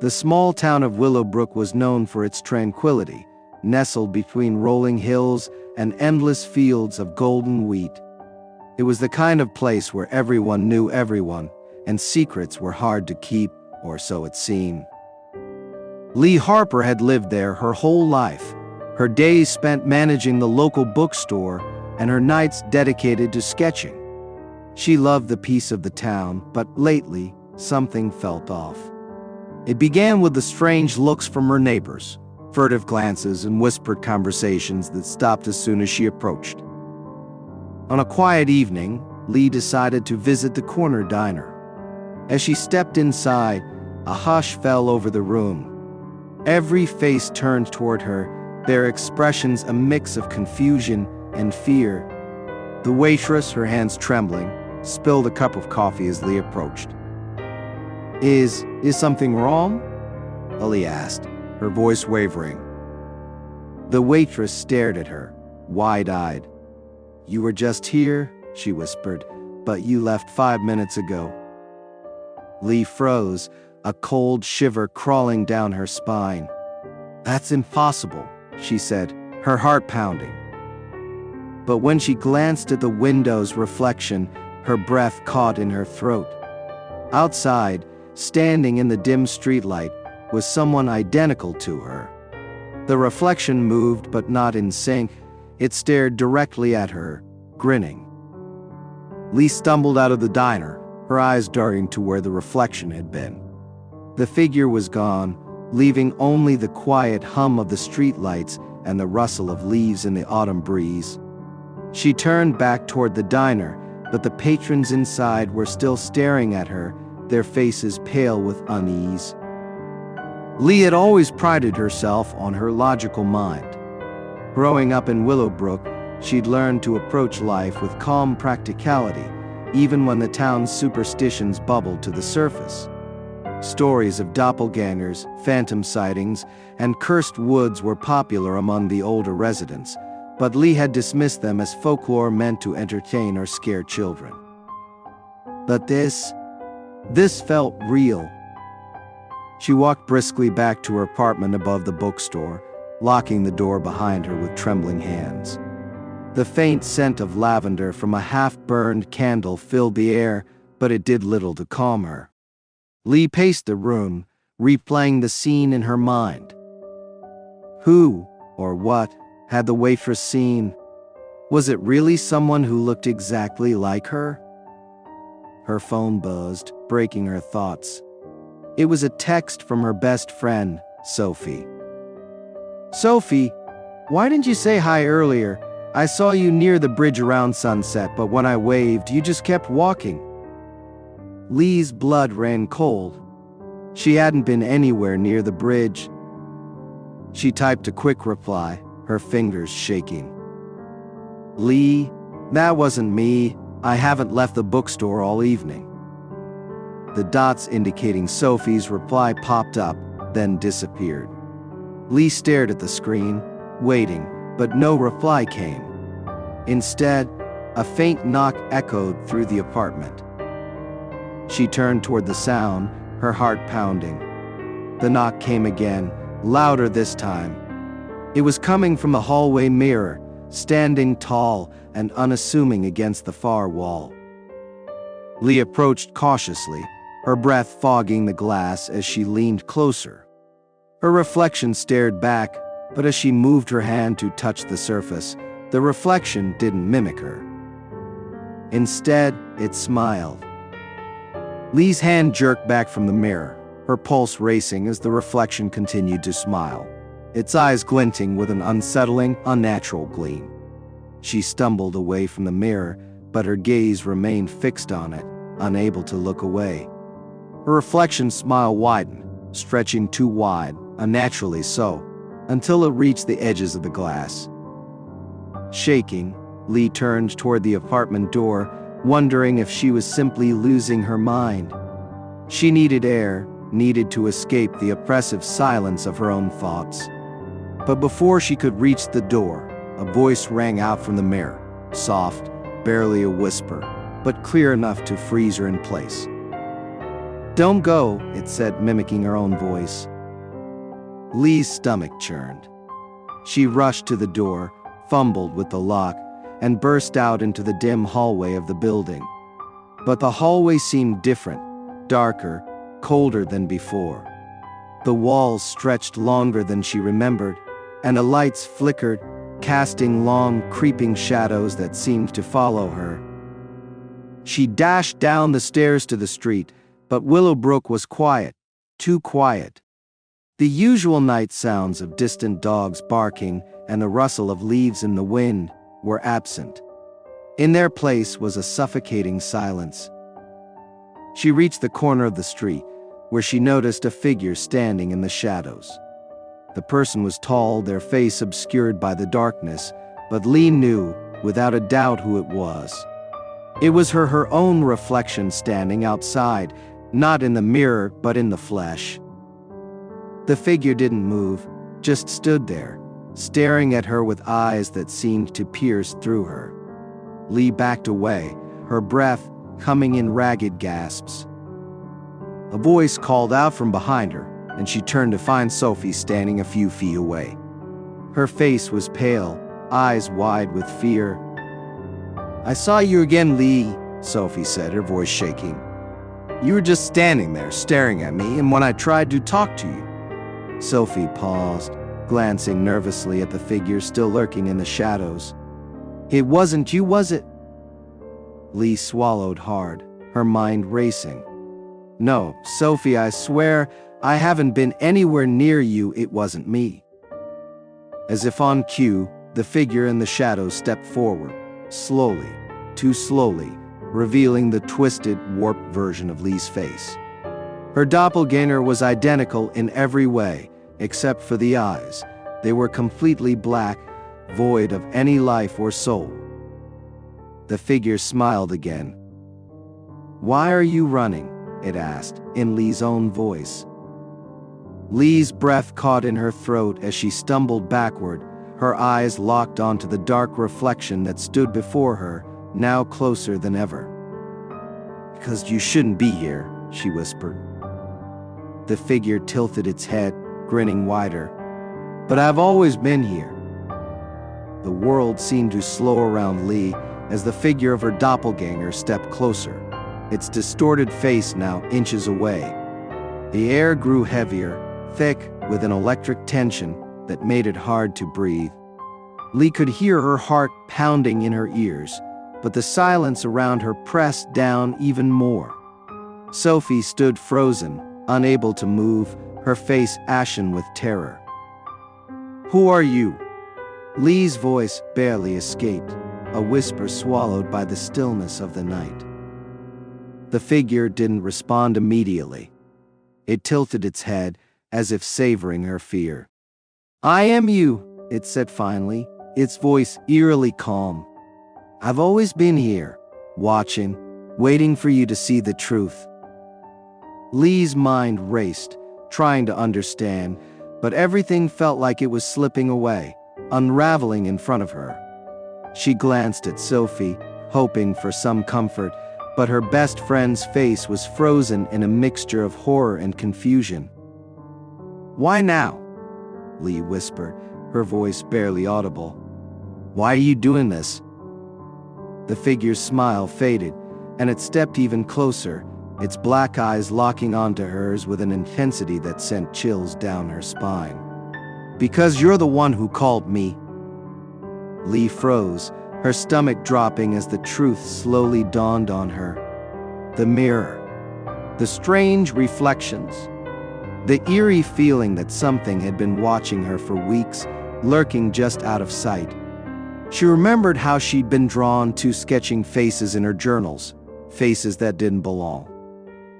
The small town of Willowbrook was known for its tranquility, nestled between rolling hills and endless fields of golden wheat. It was the kind of place where everyone knew everyone, and secrets were hard to keep, or so it seemed. Leah Harper had lived there her whole life, her days spent managing the local bookstore and her nights dedicated to sketching. She loved the peace of the town, but lately, something felt off. It began with the strange looks from her neighbors, furtive glances and whispered conversations that stopped as soon as she approached. On a quiet evening, Leah decided to visit the corner diner. As she stepped inside, a hush fell over the room. Every face turned toward her, their expressions a mix of confusion and fear. The waitress, her hands trembling, spilled a cup of coffee as Leah approached. Is something wrong?" Leah asked, her voice wavering. The waitress stared at her, wide-eyed. "You were just here," she whispered, "but you left 5 minutes ago." Leah froze, a cold shiver crawling down her spine. "That's impossible," she said, her heart pounding. But when she glanced at the window's reflection, her breath caught in her throat. Outside, standing in the dim streetlight, was someone identical to her. The reflection moved, but not in sync. It stared directly at her, grinning. Leah stumbled out of the diner, her eyes darting to where the reflection had been. The figure was gone, leaving only the quiet hum of the streetlights and the rustle of leaves in the autumn breeze. She turned back toward the diner, but the patrons inside were still staring at her, their faces pale with unease. Leah had always prided herself on her logical mind. Growing up in Willowbrook, she'd learned to approach life with calm practicality, even when the town's superstitions bubbled to the surface. Stories of doppelgängers, phantom sightings, and cursed woods were popular among the older residents, but Leah had dismissed them as folklore meant to entertain or scare children. But this felt real. She walked briskly back to her apartment above the bookstore, locking the door behind her with trembling hands. The faint scent of lavender from a half-burned candle filled the air, but it did little to calm her. Leah paced the room, replaying the scene in her mind. Who, or what, had the waitress seen? Was it really someone who looked exactly like her? Her phone buzzed, breaking her thoughts. It was a text from her best friend, Sophie. "Sophie, why didn't you say hi earlier? I saw you near the bridge around sunset, but when I waved, you just kept walking." Leah's blood ran cold. She hadn't been anywhere near the bridge. She typed a quick reply, her fingers shaking. "Leah, that wasn't me. I haven't left the bookstore all evening." The dots indicating Sophie's reply popped up, then disappeared. Leah stared at the screen, waiting, but no reply came. Instead, a faint knock echoed through the apartment. She turned toward the sound, her heart pounding. The knock came again, louder this time. It was coming from the hallway mirror, standing tall and unassuming against the far wall. Leah approached cautiously, her breath fogging the glass as she leaned closer. Her reflection stared back, but as she moved her hand to touch the surface, the reflection didn't mimic her. Instead, it smiled. Leah's hand jerked back from the mirror, her pulse racing as the reflection continued to smile, its eyes glinting with an unsettling, unnatural gleam. She stumbled away from the mirror, but her gaze remained fixed on it, unable to look away. Her reflection's smile widened, stretching too wide, unnaturally so, until it reached the edges of the glass. Shaking, Leah turned toward the apartment door, wondering if she was simply losing her mind. She needed air, needed to escape the oppressive silence of her own thoughts. But before she could reach the door, a voice rang out from the mirror, soft, barely a whisper, but clear enough to freeze her in place. "Don't go," it said, mimicking her own voice. Lee's stomach churned. She rushed to the door, fumbled with the lock, and burst out into the dim hallway of the building. But the hallway seemed different, darker, colder than before. The walls stretched longer than she remembered, and the lights flickered, casting long, creeping shadows that seemed to follow her. She dashed down the stairs to the street, but Willowbrook was quiet, too quiet. The usual night sounds of distant dogs barking and the rustle of leaves in the wind were absent. In their place was a suffocating silence. She reached the corner of the street, where she noticed a figure standing in the shadows. The person was tall, their face obscured by the darkness, but Lee knew, without a doubt, who it was. It was her own reflection standing outside, not in the mirror, but in the flesh. The figure didn't move, just stood there, staring at her with eyes that seemed to pierce through her. Lee backed away, her breath coming in ragged gasps. A voice called out from behind her, and she turned to find Sophie standing a few feet away. Her face was pale, eyes wide with fear. "I saw you again, Lee," Sophie said, her voice shaking. "You were just standing there, staring at me, and when I tried to talk to you." Sophie paused, glancing nervously at the figure still lurking in the shadows. "It wasn't you, was it?" Lee swallowed hard, her mind racing. "No, Sophie, I swear, I haven't been anywhere near you. It wasn't me." As if on cue, the figure in the shadows stepped forward, slowly, too slowly, revealing the twisted, warped version of Lee's face. Her doppelganger was identical in every way, except for the eyes. They were completely black, void of any life or soul. The figure smiled again. "Why are you running?" it asked, in Lee's own voice. Lee's breath caught in her throat as she stumbled backward, her eyes locked onto the dark reflection that stood before her, now closer than ever. "Because you shouldn't be here," she whispered. The figure tilted its head, grinning wider. "But I've always been here." The world seemed to slow around Lee as the figure of her doppelganger stepped closer, its distorted face now inches away. The air grew heavier, thick, with an electric tension that made it hard to breathe. Lee could hear her heart pounding in her ears, but the silence around her pressed down even more. Sophie stood frozen, unable to move, her face ashen with terror. "Who are you?" Lee's voice barely escaped, a whisper swallowed by the stillness of the night. The figure didn't respond immediately. It tilted its head, as if savoring her fear. "I am you," it said finally, its voice eerily calm. "I've always been here, watching, waiting for you to see the truth." Lee's mind raced, trying to understand, but everything felt like it was slipping away, unraveling in front of her. She glanced at Sophie, hoping for some comfort, but her best friend's face was frozen in a mixture of horror and confusion. "Why now?" Lee whispered, her voice barely audible. "Why are you doing this?" The figure's smile faded, and it stepped even closer, its black eyes locking onto hers with an intensity that sent chills down her spine. "Because you're the one who called me." Lee froze, her stomach dropping as the truth slowly dawned on her. The mirror. The strange reflections. The eerie feeling that something had been watching her for weeks, lurking just out of sight. She remembered how she'd been drawn to sketching faces in her journals, faces that didn't belong.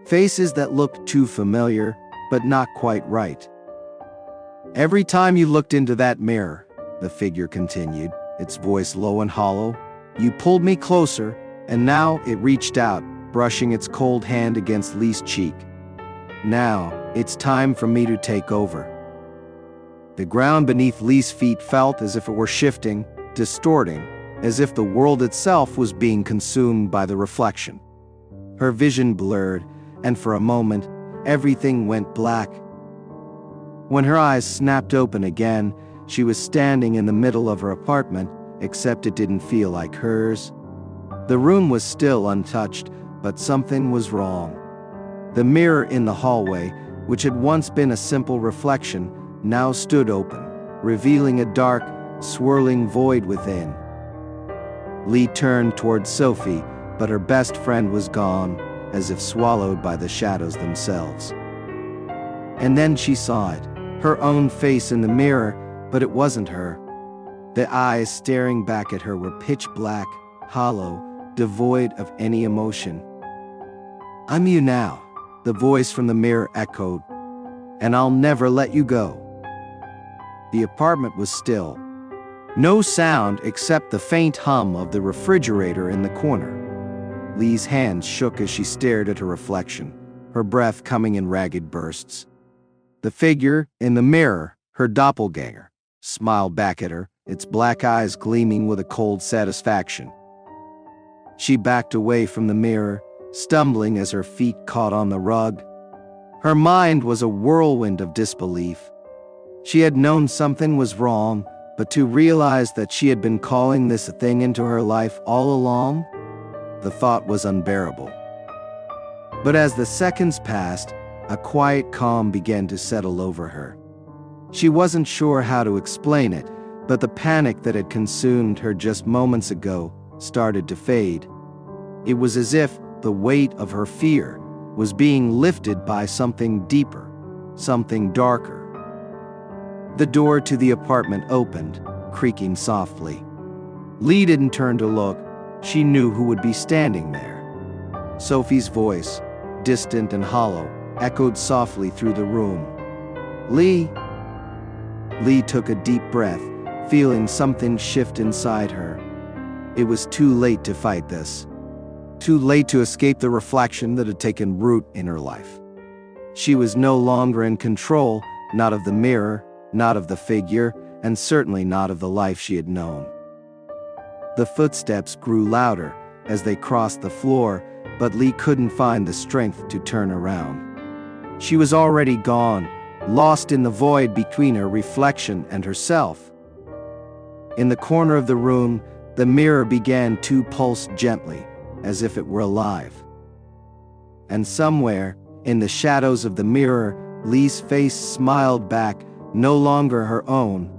Faces that looked too familiar, but not quite right. "Every time you looked into that mirror," the figure continued, its voice low and hollow, "you pulled me closer," and now it reached out, brushing its cold hand against Lee's cheek. "Now, it's time for me to take over." The ground beneath Lee's feet felt as if it were shifting, distorting, as if the world itself was being consumed by the reflection. Her vision blurred, and for a moment, everything went black. When her eyes snapped open again, she was standing in the middle of her apartment, except it didn't feel like hers. The room was still untouched, but something was wrong. The mirror in the hallway, which had once been a simple reflection, now stood open, revealing a dark, swirling void within. Lee turned towards Sophie, but her best friend was gone, as if swallowed by the shadows themselves. And then she saw it, her own face in the mirror, but it wasn't her. The eyes staring back at her were pitch black, hollow, devoid of any emotion. "I'm you now," the voice from the mirror echoed, "and I'll never let you go." The apartment was still. No sound except the faint hum of the refrigerator in the corner. Lee's hands shook as she stared at her reflection, her breath coming in ragged bursts. The figure in the mirror, her doppelganger, smiled back at her, its black eyes gleaming with a cold satisfaction. She backed away from the mirror, stumbling as her feet caught on the rug. Her mind was a whirlwind of disbelief. She had known something was wrong, but to realize that she had been calling this thing into her life all along, the thought was unbearable. But as the seconds passed, a quiet calm began to settle over her. She wasn't sure how to explain it, but the panic that had consumed her just moments ago started to fade. It was as if the weight of her fear was being lifted by something deeper, something darker. The door to the apartment opened, creaking softly. Lee didn't turn to look. She knew who would be standing there. Sophie's voice, distant and hollow, echoed softly through the room. "Lee." Lee took a deep breath, feeling something shift inside her. It was too late to fight this. Too late to escape the reflection that had taken root in her life. She was no longer in control, not of the mirror, not of the figure, and certainly not of the life she had known. The footsteps grew louder as they crossed the floor, but Lee couldn't find the strength to turn around. She was already gone, lost in the void between her reflection and herself. In the corner of the room, the mirror began to pulse gently, as if it were alive. And somewhere, in the shadows of the mirror, Lee's face smiled back, no longer her own,